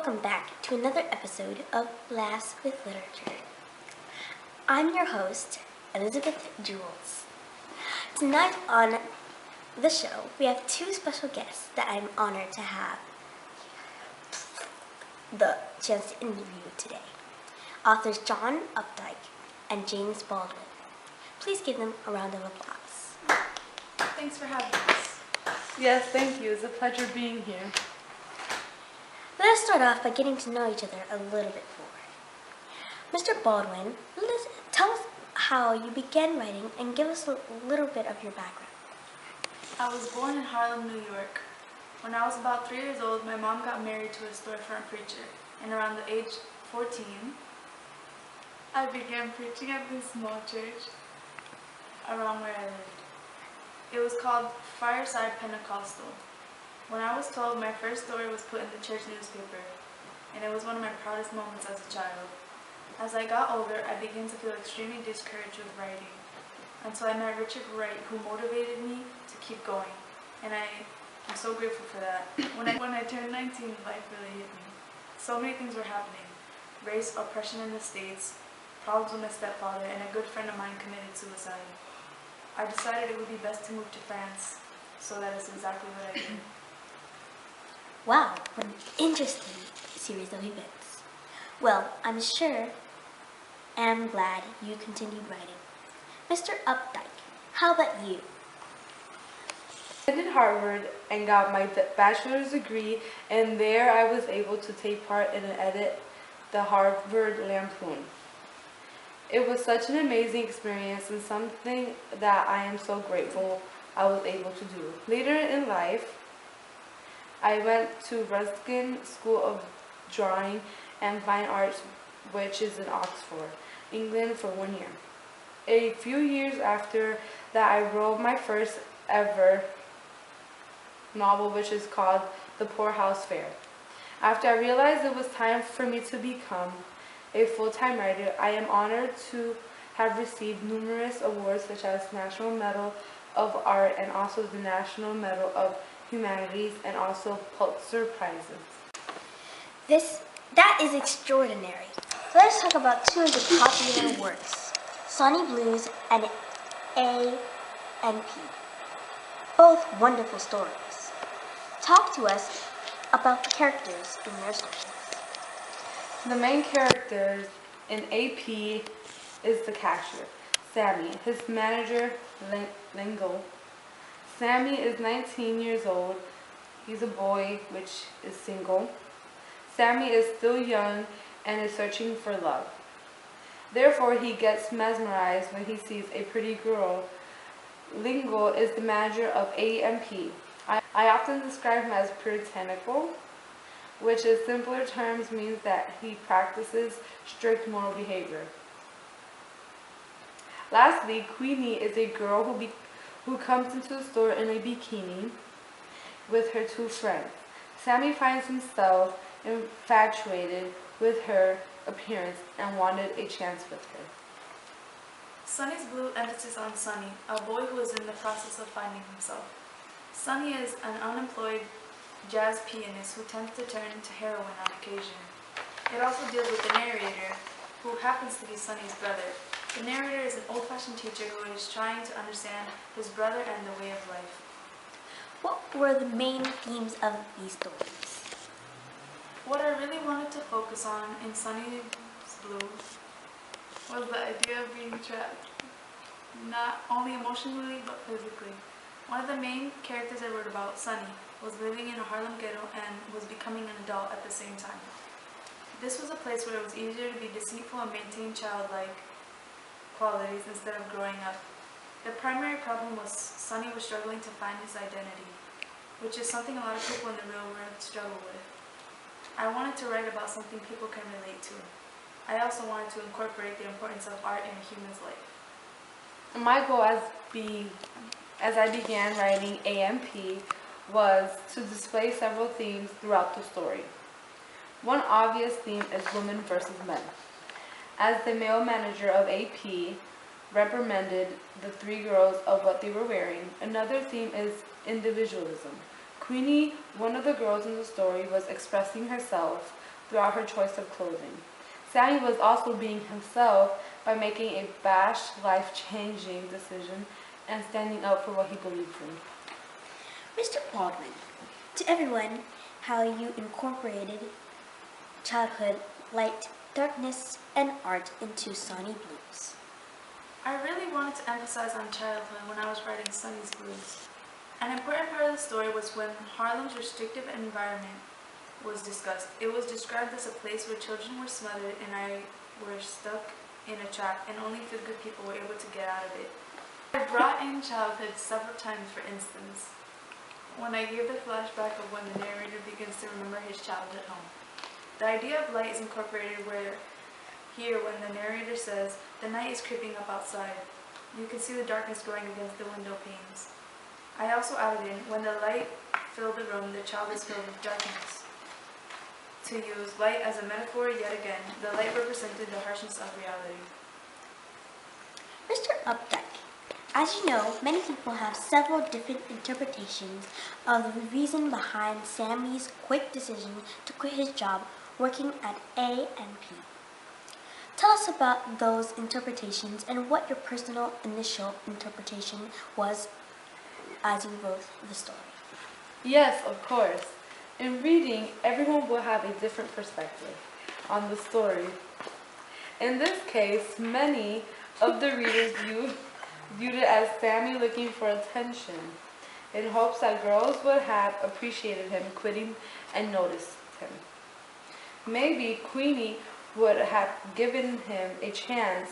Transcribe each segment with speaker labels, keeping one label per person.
Speaker 1: welcome back to another episode of Laughs with Literature. I'm your host, Elizabeth Jules. Tonight on the show, we have two special guests that I'm honored to have the chance to interview today. Authors John Updike and James Baldwin. Please give them a round of applause.
Speaker 2: Thanks for having us.
Speaker 3: Yes, thank you. It's a pleasure being here.
Speaker 1: Let us start off by getting to know each other a little bit more. Mr. Baldwin, tell us how you began writing and give us a little bit of your background.
Speaker 2: I was born in Harlem, New York. When I was about 3 years old, my mom got married to a storefront preacher, and around the age 14, I began preaching at this small church around where I lived. It was called Fireside Pentecostal. When I was 12, my first story was put in the church newspaper, and it was one of my proudest moments as a child. As I got older, I began to feel extremely discouraged with writing, until I met Richard Wright, who motivated me to keep going, and I'm so grateful for that. When I turned 19, life really hit me. So many things were happening: race, oppression in the States, problems with my stepfather, and a good friend of mine committed suicide. I decided it would be best to move to France, so that is exactly what I did.
Speaker 1: Wow, what an interesting series of events. Well, I'm sure and I'm glad you continued writing. Mr. Updike, how about you?
Speaker 3: I attended Harvard and got my bachelor's degree, and there I was able to take part in an edit, the Harvard Lampoon. It was such an amazing experience and something that I am so grateful I was able to do. Later in life, I went to Ruskin School of Drawing and Fine Arts, which is in Oxford, England, for 1 year. A few years after that, I wrote my first ever novel, which is called The Poorhouse Fair. After I realized it was time for me to become a full-time writer, I am honored to have received numerous awards such as National Medal of Art and also the National Medal of Humanities and also Pulitzer Prizes.
Speaker 1: That is extraordinary. Let's talk about two of the popular works, Sonny Blues and A and P. Both wonderful stories. Talk to us about the characters in their stories.
Speaker 3: The main characters in AP is the cashier, Sammy, his manager, Lingo. Sammy is 19 years old. He's a boy, which is single. Sammy is still young and is searching for love. Therefore, he gets mesmerized when he sees a pretty girl. Lingo is the manager of A&P. I often describe him as puritanical, which in simpler terms means that he practices strict moral behavior. Lastly, Queenie is a girl who comes into the store in a bikini with her two friends. Sammy finds himself infatuated with her appearance and wanted a chance with her.
Speaker 2: Sonny's Blue emphasis on Sonny, a boy who is in the process of finding himself. Sonny is an unemployed jazz pianist who tends to turn to heroin on occasion. It also deals with the narrator, who happens to be Sonny's brother. The narrator is an old-fashioned teacher who is trying to understand his brother and the way of life.
Speaker 1: What were the main themes of these stories?
Speaker 2: What I really wanted to focus on in Sonny's Blue was the idea of being trapped, not only emotionally but physically. One of the main characters I wrote about, Sonny, was living in a Harlem ghetto and was becoming an adult at the same time. This was a place where it was easier to be deceitful and maintain childlike qualities instead of growing up. The primary problem was Sonny was struggling to find his identity, which is something a lot of people in the real world struggle with. I wanted to write about something people can relate to. I also wanted to incorporate the importance of art in a human's life.
Speaker 3: My goal as I began writing A&P was to display several themes throughout the story. One obvious theme is women versus men. As the male manager of AP reprimanded the three girls of what they were wearing, another theme is individualism. Queenie, one of the girls in the story, was expressing herself throughout her choice of clothing. Sammy was also being himself by making a brash, life-changing decision and standing up for what he believed in.
Speaker 1: Mr. Baldwin, to everyone, how you incorporated childhood, light, darkness, and art into Sonny Blues.
Speaker 2: I really wanted to emphasize on childhood when I was writing Sonny's Blues. An important part of the story was when Harlem's restrictive environment was discussed. It was described as a place where children were smothered and I were stuck in a trap and only the good people were able to get out of it. I brought in childhood several times. For instance, when I gave the flashback of when the narrator begins to remember his childhood home. The idea of light is incorporated where here when the narrator says, "The night is creeping up outside. You can see the darkness growing against the window panes." I also added in, when the light filled the room, the child is filled with darkness. To use light as a metaphor yet again, the light represented the harshness of reality.
Speaker 1: Mr. Updike, as you know, many people have several different interpretations of the reason behind Sammy's quick decision to quit his job working at A&P. Tell us about those interpretations and what your personal initial interpretation was as you wrote the story.
Speaker 3: Yes, of course. In reading, everyone will have a different perspective on the story. In this case, many of the readers viewed it as Sammy looking for attention, in hopes that girls would have appreciated him quitting and noticed him. Maybe Queenie would have given him a chance,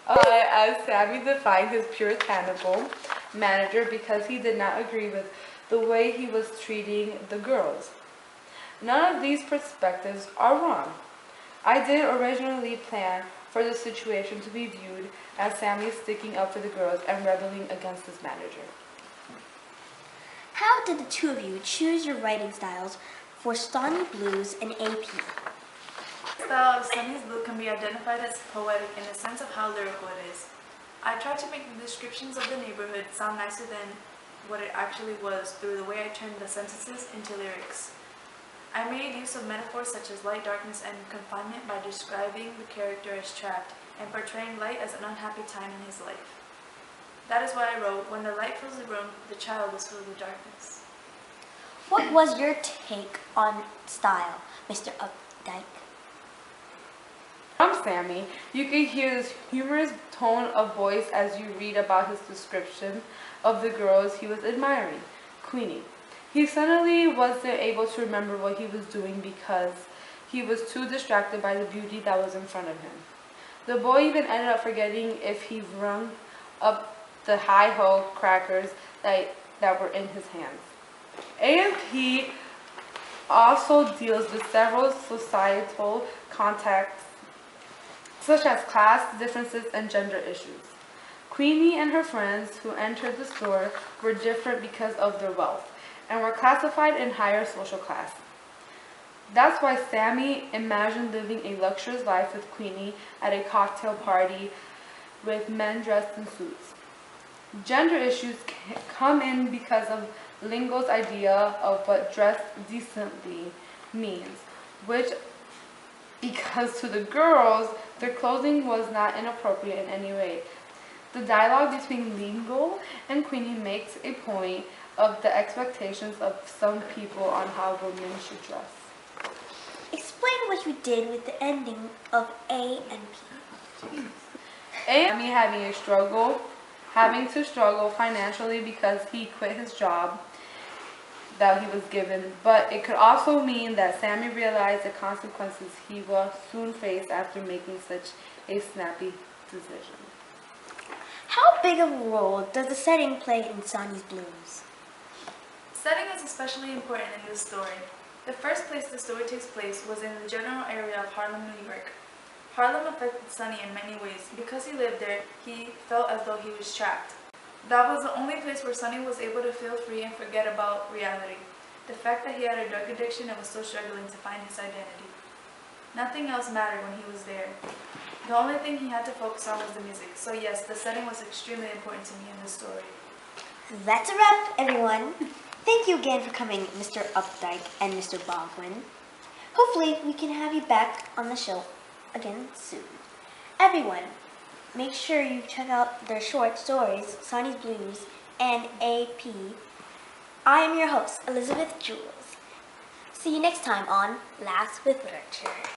Speaker 3: as Sammy defied his puritanical manager because he did not agree with the way he was treating the girls. None of these perspectives are wrong. I did originally plan for the situation to be viewed as Sammy sticking up for the girls and rebelling against his manager.
Speaker 1: How did the two of you choose your writing styles for Sonny Blues and AP?
Speaker 2: The style of Sonny's Blue can be identified as poetic in the sense of how lyrical it is. I tried to make the descriptions of the neighborhood sound nicer than what it actually was through the way I turned the sentences into lyrics. I made use of metaphors such as light, darkness, and confinement by describing the character as trapped and portraying light as an unhappy time in his life. That is why I wrote, when the light fills the room, the child is filled with darkness.
Speaker 1: What was your take on style, Mr. Updike?
Speaker 3: From Sammy, you can hear this humorous tone of voice as you read about his description of the girls he was admiring, Queenie. He suddenly wasn't able to remember what he was doing because he was too distracted by the beauty that was in front of him. The boy even ended up forgetting if he rung up the hi-ho crackers that were in his hands. A&P also deals with several societal contexts such as class differences and gender issues. Queenie and her friends who entered the store were different because of their wealth and were classified in higher social class. That's why Sammy imagined living a luxurious life with Queenie at a cocktail party with men dressed in suits. Gender issues come in because of lingo's idea of what dressed decently means, which because to the girls, their clothing was not inappropriate in any way. The dialogue between Lingo and Queenie makes a point of the expectations of some people on how women should dress.
Speaker 1: Explain what you did with the ending of A&P.
Speaker 3: Sammy having to struggle financially because he quit his job that he was given, but it could also mean that Sammy realized the consequences he will soon face after making such a snappy decision.
Speaker 1: How big of a role does the setting play in Sonny's Blues?
Speaker 2: Setting is especially important in this story. The first place the story takes place was in the general area of Harlem, New York. Harlem affected Sonny in many ways. Because he lived there, he felt as though he was trapped. That was the only place where Sonny was able to feel free and forget about reality. The fact that he had a drug addiction and was still struggling to find his identity. Nothing else mattered when he was there. The only thing he had to focus on was the music. So yes, the setting was extremely important to me in this story.
Speaker 1: That's a wrap, everyone. Thank you again for coming, Mr. Updike and Mr. Baldwin. Hopefully, we can have you back on the show again soon. Everyone, make sure you check out their short stories, Sonny's Blues and AP. I am your host, Elizabeth Jules. See you next time on Laughs with Literature.